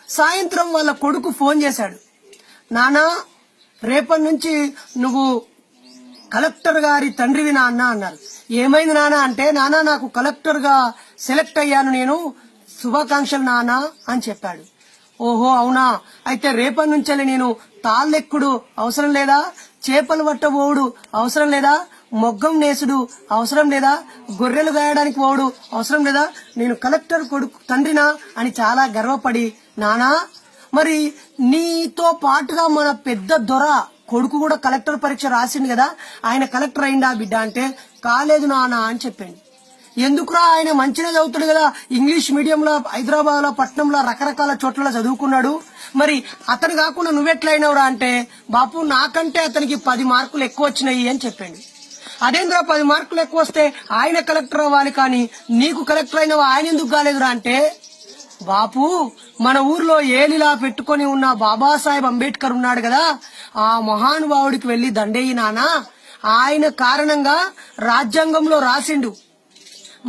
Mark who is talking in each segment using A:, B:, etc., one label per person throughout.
A: సాయంత్రం వాళ్ళ కొడుకు ఫోన్ చేశాడు. నానా, రేపటి నుంచి నువ్వు కలెక్టర్ గారి తండ్రివి నాన్న అన్నారు. ఏమైంది నాన్న అంటే, నాన్న నాకు కలెక్టర్ గా సెలెక్ట్ అయ్యాను నేను, శుభాకాంక్షలు నాన్న అని చెప్పాడు. ఓహో అవునా, అయితే రేపటి నుంచి నేను తాళ్ళెక్కుడు అవసరం లేదా, చేపలు పట్టబోవుడు అవసరం లేదా, మొగ్గం నేసుడు అవసరం లేదా, గొర్రెలు గాయడానికి పోవుడు అవసరం లేదా, నేను కలెక్టర్ కొడుకు తండ్రినా అని చాలా గర్వపడి, నానా మరి నీతో పాటుగా మన పెద్ద దొర కొడుకు కూడా కలెక్టర్ పరీక్ష రాసిండు కదా, ఆయన కలెక్టర్ అయిందా బిడ్డ అంటే, కాలేదు నానా అని చెప్పాడు. ఎందుకురా, ఆయన మంచిగా చదువుతాడు కదా, ఇంగ్లీష్ మీడియంలో హైదరాబాద్ లో పట్నంలో రకరకాల చోట్ల చదువుకున్నాడు, మరి అతను కాకుండా నువ్వెట్లయినవురా అంటే, బాపు నాకంటే అతనికి 10 మార్కులు ఎక్కువ వచ్చినాయి అని చెప్పాడు. అదేంద్రా 10 మార్కులు ఎక్కువ వస్తే ఆయన కలెక్టర్ అవ్వాలి కానీ నీకు కలెక్టర్ అయినవా ఆయన ఎందుకు కాలేదురా అంటే, బాపు మన ఊర్లో ఏలిలా పెట్టుకొని ఉన్న బాబాసాహెబ్ అంబేద్కర్ ఉన్నాడు కదా, ఆ మహానుభావుడికి వెళ్లి దండేయి నానా, ఆయన కారణంగా రాజ్యాంగంలో రాసిండు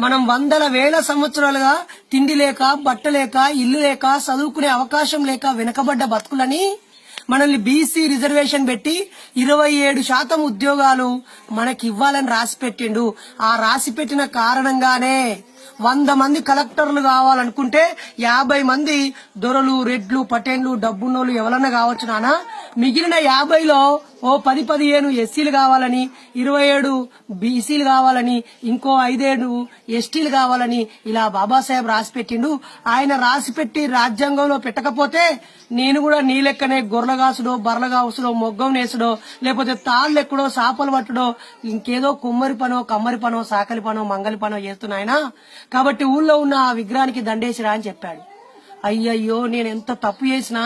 A: మనం వందల వేల సంవత్సరాలుగా తిండి లేక, బట్ట లేక, ఇల్లు లేక, చదువుకునే అవకాశం లేక వెనుకబడ్డ బతుకులని మనల్ని బీసీ రిజర్వేషన్ పెట్టి 27% ఉద్యోగాలు మనకి ఇవ్వాలని రాసి పెట్టిండు. ఆ రాసి పెట్టిన కారణంగానే 100 మంది కలెక్టర్లు కావాలనుకుంటే 50 మంది దొరలు, రెడ్లు, పటేన్లు, డబ్బున్నోళ్ళు ఎవరన్నా కావచ్చు నానా, మిగిలిన 50లో ఓ 10-15 ఎస్సీలు కావాలని, 27 బీసీలు కావాలని, ఇంకో 5 ఎస్టీలు కావాలని ఇలా బాబాసాహెబ్ రాసి పెట్టిండు. ఆయన రాసి పెట్టి రాజ్యాంగంలో పెట్టకపోతే నేను కూడా నీ లెక్కనే గొర్రెగాసుడో, బర్రగాసుడో, మొగ్గం నేసుడో, లేకపోతే తాళ్ళెక్కడో, సాపలు పట్టుడో, ఇంకేదో కుమ్మరి పనో, కమ్మరి పనో, సాకలి పనో, మంగలి పనో చేస్తున్నాయన. కాబట్టి ఊళ్ళో ఉన్న ఆ విగ్రహానికి దండేసిరా అని చెప్పాడు. అయ్యయ్యో, నేను ఎంత తప్పు చేసినా,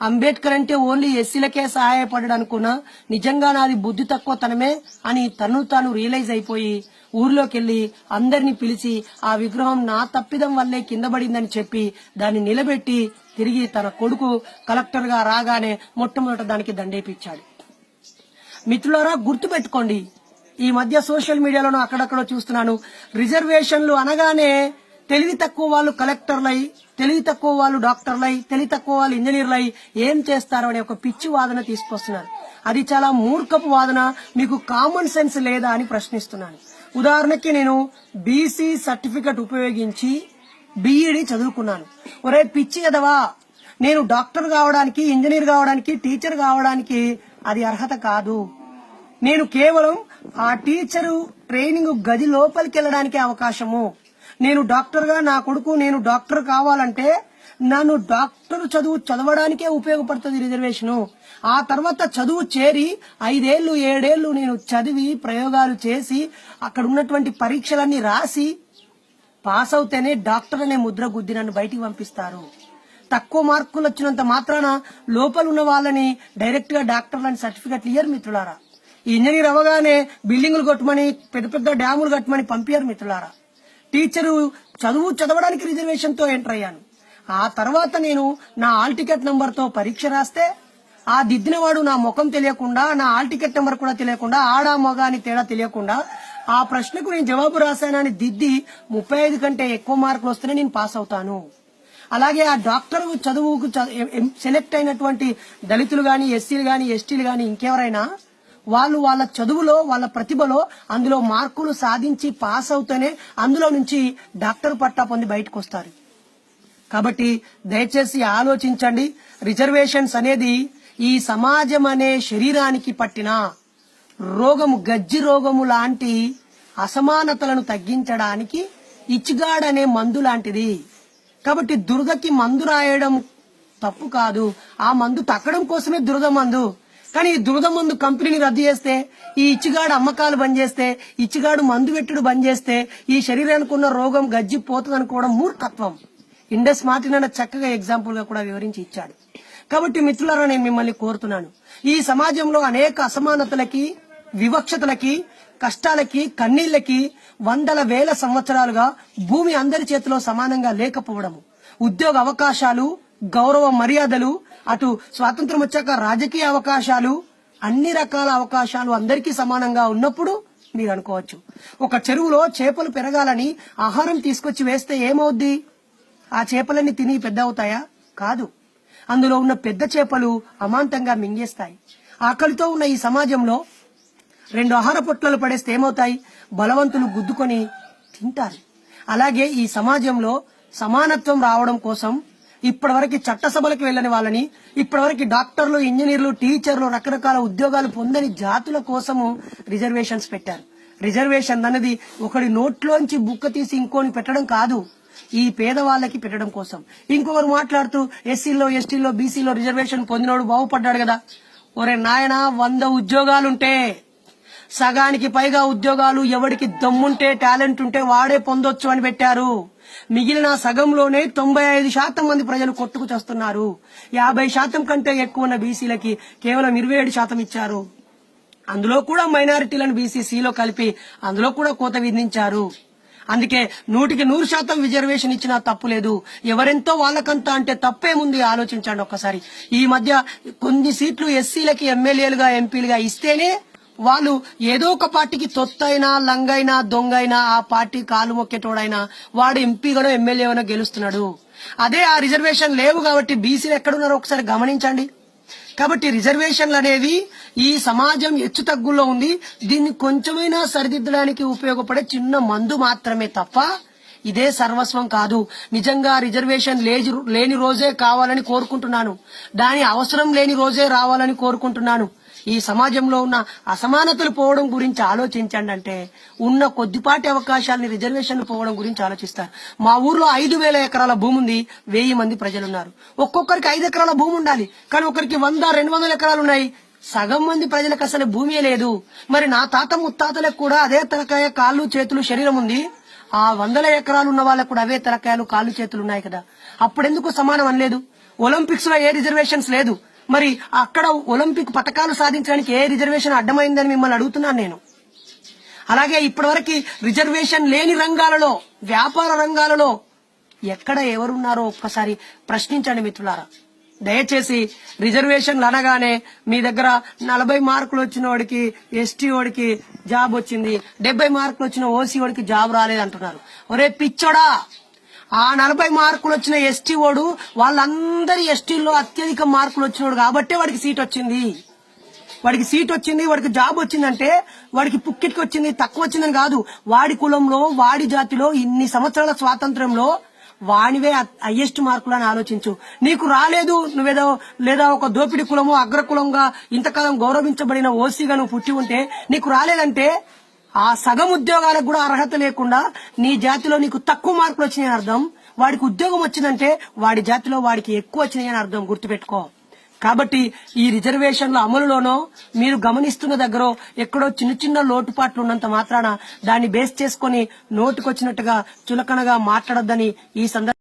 A: అంబేద్కర్ అంటే ఓన్లీ ఎస్సీలకే సహాయపడ్డాడు అనుకున్నా, నిజంగా నాది బుద్ధి తక్కువతనమే అని తాను రియలైజ్ అయిపోయి ఊర్లోకి వెళ్లి అందరినీ పిలిచి ఆ విగ్రహం నా తప్పిదం వల్లే కింద పడిందని చెప్పి దాన్ని నిలబెట్టి తిరిగి తన కొడుకు కలెక్టర్ గా రాగానే మొట్టమొదట దానికి దండేపించాడు. మిత్రులారా, గుర్తుపెట్టుకోండి, ఈ మధ్య సోషల్ మీడియాలోనూ అక్కడక్కడ చూస్తున్నాను, రిజర్వేషన్లు అనగానే తెలివి తక్కువ వాళ్ళు కలెక్టర్లై, తెలివి తక్కువ వాళ్ళు డాక్టర్లై, తెలివి తక్కువ వాళ్ళు ఇంజనీర్లై ఏం చేస్తారు అనే ఒక పిచ్చి వాదన తీసుకొస్తున్నారు. అది చాలా మూర్ఖపు వాదన. మీకు కామన్ సెన్స్ లేదా అని ప్రశ్నిస్తున్నాను. ఉదాహరణకి నేను బీసీ సర్టిఫికెట్ ఉపయోగించి బీఈడి చదువుకున్నాను. ఒరే పిచ్చి ఎదవా, నేను డాక్టర్ కావడానికి, ఇంజనీర్ కావడానికి, టీచర్ కావడానికి అది అర్హత కాదు. నేను కేవలం ఆ టీచరు ట్రైనింగ్ గది లోపలికి వెళ్ళడానికి అవకాశము. నేను డాక్టర్ గా, నా కొడుకు నేను డాక్టర్ కావాలంటే నన్ను డాక్టర్ చదువు చదవడానికే ఉపయోగపడుతుంది రిజర్వేషన్. ఆ తర్వాత చదువు చేరి 5 ఏళ్లు 7 ఏళ్లు నేను చదివి ప్రయోగాలు చేసి అక్కడ ఉన్నటువంటి పరీక్షలన్నీ రాసి పాస్ అవుతేనే డాక్టర్ అనే ముద్ర గుద్ది నన్ను బయటికి పంపిస్తారు. తక్కువ మార్కులు వచ్చినంత మాత్రాన లోపల ఉన్న వాళ్ళని డైరెక్ట్ గా డాక్టర్లు అని సర్టిఫికెట్లు ఇయ్యరు మిత్రులారా. ఈ ఇంజనీర్ అవగానే బిల్డింగులు కట్టమని, పెద్ద పెద్ద డ్యాములు కట్టమని పంపించారు మిత్రులారా. టీచరు చదవడానికి రిజర్వేషన్ తో ఎంటర్ అయ్యాను. ఆ తర్వాత నేను నా హాల్ టికెట్ నంబర్ తో పరీక్ష రాస్తే ఆ దిద్దినవాడు నా ముఖం తెలియకుండా, నా హాల్ టికెట్ నెంబర్ కూడా తెలియకుండా, ఆడా మగ అని తేడా తెలియకుండా ఆ ప్రశ్నకు నేను జవాబు రాశానని దిద్ది 35 కంటే ఎక్కువ మార్కులు వస్తేనే నేను పాస్ అవుతాను. అలాగే ఆ డాక్టర్ చదువుకు సెలెక్ట్ అయినటువంటి దళితులు గాని, ఎస్సీలు గాని, ఎస్టీలు గాని, ఇంకెవరైనా వాళ్ళు వాళ్ళ చదువులో, వాళ్ళ ప్రతిభలో అందులో మార్కులు సాధించి పాస్ అవుతేనే అందులో నుంచి డాక్టర్ పట్టా పొంది బయటకు వస్తారు. కాబట్టి దయచేసి ఆలోచించండి. రిజర్వేషన్స్ అనేది ఈ సమాజం అనే శరీరానికి పట్టిన రోగము, గజ్జి రోగము లాంటి అసమానతలను తగ్గించడానికి ఇచ్చిగాడ్ అనే మందు లాంటిది. కాబట్టి దురదకి మందు రాయడం తప్పు కాదు, ఆ మందు తగ్గడం కోసమే దురద మందు. కానీ ఈ దురద మందు కంపెనీని రద్దు చేస్తే, ఈ ఇచ్చిగాడు అమ్మకాలు బంద్ చేస్తే, ఇచ్చిగాడు మందు పెట్టుడు బంద్ చేస్తే ఈ శరీరానికి ఉన్న రోగం గజ్జి పోతుంది అనుకోవడం మూర్ఖత్వం. ఇండస్ మార్టిన్ అన్న చక్కగా ఎగ్జాంపుల్ గా కూడా వివరించి ఇచ్చాడు. కాబట్టి మిత్రులారా, నేను మిమ్మల్ని కోరుతున్నాను, ఈ సమాజంలో అనేక అసమానతలకి, వివక్షతలకి, కష్టాలకి, కన్నీళ్లకి వందల వేల సంవత్సరాలుగా భూమి అందరి చేతిలో సమానంగా లేకపోవడము, ఉద్యోగ అవకాశాలు, గౌరవ మర్యాదలు, అటు స్వాతంత్రం వచ్చాక రాజకీయ అవకాశాలు, అన్ని రకాల అవకాశాలు అందరికీ సమానంగా ఉన్నప్పుడు మీరు అనుకోవచ్చు, ఒక చెరువులో చేపలు పెరగాలని ఆహారం తీసుకొచ్చి వేస్తే ఏమవుద్ది? ఆ చేపలన్నీ తిని పెద్ద అవుతాయా? కాదు. అందులో ఉన్న పెద్ద చేపలు అమాంతంగా మింగేస్తాయి. ఆకలితో ఉన్న ఈ సమాజంలో 2 ఆహార పొట్లాలు పడేస్తే ఏమవుతాయి? బలవంతులు గుద్దుకొని తింటారు. అలాగే ఈ సమాజంలో సమానత్వం రావడం కోసం ఇప్పటివరకు చట్టసభలకు వెళ్ళని వాళ్ళని, ఇప్పటివరకు డాక్టర్లు, ఇంజనీర్లు, టీచర్లు, రకరకాల ఉద్యోగాలు పొందని జాతుల కోసము రిజర్వేషన్స్ పెట్టారు. రిజర్వేషన్ అనేది ఒకటి నోట్లోంచి బుక్క తీసి ఇంకోని పెట్టడం కాదు, ఈ పేదవాళ్ళకి పెట్టడం కోసం. ఇంకొకరు మాట్లాడుతూ ఎస్సీలో, ఎస్టీలో, బీసీలో రిజర్వేషన్ పొందినోడు బాగుపడ్డాడు కదా. ఒరే నాయన, 100 ఉద్యోగాలుంటే సగానికి పైగా ఉద్యోగాలు ఎవడికి దమ్ముంటే, టాలెంట్ ఉంటే వాడే పొందొచ్చు అని పెట్టారు. మిగిలిన సగంలోనే 95% మంది ప్రజలు కొట్టుకు చేస్తున్నారు. 50% కంటే ఎక్కువ ఉన్న బీసీలకి కేవలం 27% ఇచ్చారు. అందులో కూడా మైనారిటీలను బీసీసీలో కలిపి అందులో కూడా కోత విధించారు. అందుకే 100% రిజర్వేషన్ ఇచ్చినా తప్పు లేదు. ఎవరెంతో వాళ్ళకంతా అంటే తప్పేముంది? ఆలోచించండి ఒక్కసారి. ఈ మధ్య కొన్ని సీట్లు ఎస్సీలకి ఎమ్మెల్యేలుగా, ఎంపీలుగా ఇస్తేనే వాళ్ళు ఏదో ఒక పార్టీకి తొత్తైనా, లంగైనా, దొంగైనా, ఆ పార్టీ కాలు మొక్కేటోడైనా వాడు ఎంపీగానో ఎమ్మెల్యేగానో గెలుస్తున్నాడు. అదే ఆ రిజర్వేషన్ లేవు కాబట్టి బీసీలు ఎక్కడున్నారో ఒకసారి గమనించండి. కాబట్టి రిజర్వేషన్లు అనేవి ఈ సమాజం హెచ్చు తగ్గుల్లో ఉంది. దీన్ని కొంచెమైనా సరిదిద్దడానికి ఉపయోగపడే చిన్న మందు మాత్రమే తప్ప ఇదే సర్వస్వం కాదు. నిజంగా రిజర్వేషన్ లేని రోజే కావాలని కోరుకుంటున్నాను. దాని అవసరం లేని రోజే రావాలని కోరుకుంటున్నాను. ఈ సమాజంలో ఉన్న అసమానతలు పోవడం గురించి ఆలోచించండి అంటే ఉన్న కొద్దిపాటి అవకాశాలని రిజర్వేషన్లు పోవడం గురించి ఆలోచిస్తారు. మా ఊర్లో 5,000 ఎకరాల భూమి ఉంది, 1000 మంది ప్రజలున్నారు. ఒక్కొక్కరికి 5 ఎకరాల భూమి ఉండాలి, కానీ ఒకరికి 100-200 ఎకరాలు ఉన్నాయి. సగం మంది ప్రజలకు అసలు భూమే లేదు. మరి నా తాత ముత్తాతలకు కూడా అదే తలకాయ, కాళ్ళు, చేతులు, శరీరం ఉంది. ఆ 100 ఎకరాలు ఉన్న వాళ్ళకు కూడా అవే తలకాయలు, కాళ్ళు, చేతులు ఉన్నాయి కదా. అప్పుడెందుకు సమానం అనలేదు? ఒలింపిక్స్ లో ఏ రిజర్వేషన్స్ లేదు, మరి అక్కడ ఒలింపిక్ పథకాలు సాధించడానికి ఏ రిజర్వేషన్ అడ్డమైందని మిమ్మల్ని అడుగుతున్నాను నేను. అలాగే ఇప్పటివరకు రిజర్వేషన్ లేని రంగాలలో, వ్యాపార రంగాలలో ఎక్కడ ఎవరున్నారో ఒక్కసారి ప్రశ్నించండి మిత్రులారా. దయచేసి రిజర్వేషన్లు అనగానే మీ దగ్గర 40 మార్కులు వచ్చిన వాడికి ఎస్టీ వాడికి జాబ్ వచ్చింది, 70 మార్కులు వచ్చిన ఓసీ వాడికి జాబ్ రాలేదు అంటున్నారు. ఒరే పిచ్చోడా, ఆ 40 మార్కులు వచ్చిన ఎస్టీ వాడు వాళ్ళందరి ఎస్టీల్లో అత్యధిక మార్కులు వచ్చినోడు కాబట్టే వాడికి సీట్ వచ్చింది. వాడికి జాబ్ వచ్చిందంటే వాడికి పుక్కిటికి వచ్చింది, తక్కువ వచ్చిందని కాదు. వాడి కులంలో, వాడి జాతిలో ఇన్ని సంవత్సరాల స్వాతంత్ర్యంలో వానివే హైయెస్ట్ మార్కులు అని ఆలోచించు. నీకు రాలేదు, నువ్వేదో లేదా ఒక దోపిడి కులమో, అగ్రకులంగా ఇంతకాలం గౌరవించబడిన ఓసీగా నువ్వు పుట్టి ఉంటే నీకు రాలేదంటే ఆ సగం ఉద్యోగాలకు కూడా అర్హత లేకుండా నీ జాతిలో నీకు తక్కువ మార్కులు వచ్చినాయని అర్థం. వాడికి ఉద్యోగం వచ్చిందంటే వాడి జాతిలో వాడికి ఎక్కువ వచ్చినాయని అర్థం, గుర్తుపెట్టుకో. కాబట్టి ఈ రిజర్వేషన్ల అమలులోనో మీరు గమనిస్తున్న దగ్గర ఎక్కడో చిన్న చిన్న లోటుపాట్లు ఉన్నంత మాత్రాన దాన్ని బేస్ చేసుకుని నోటుకొచ్చినట్టుగా చులకనగా మాట్లాడొద్దని ఈ సందర్భంగా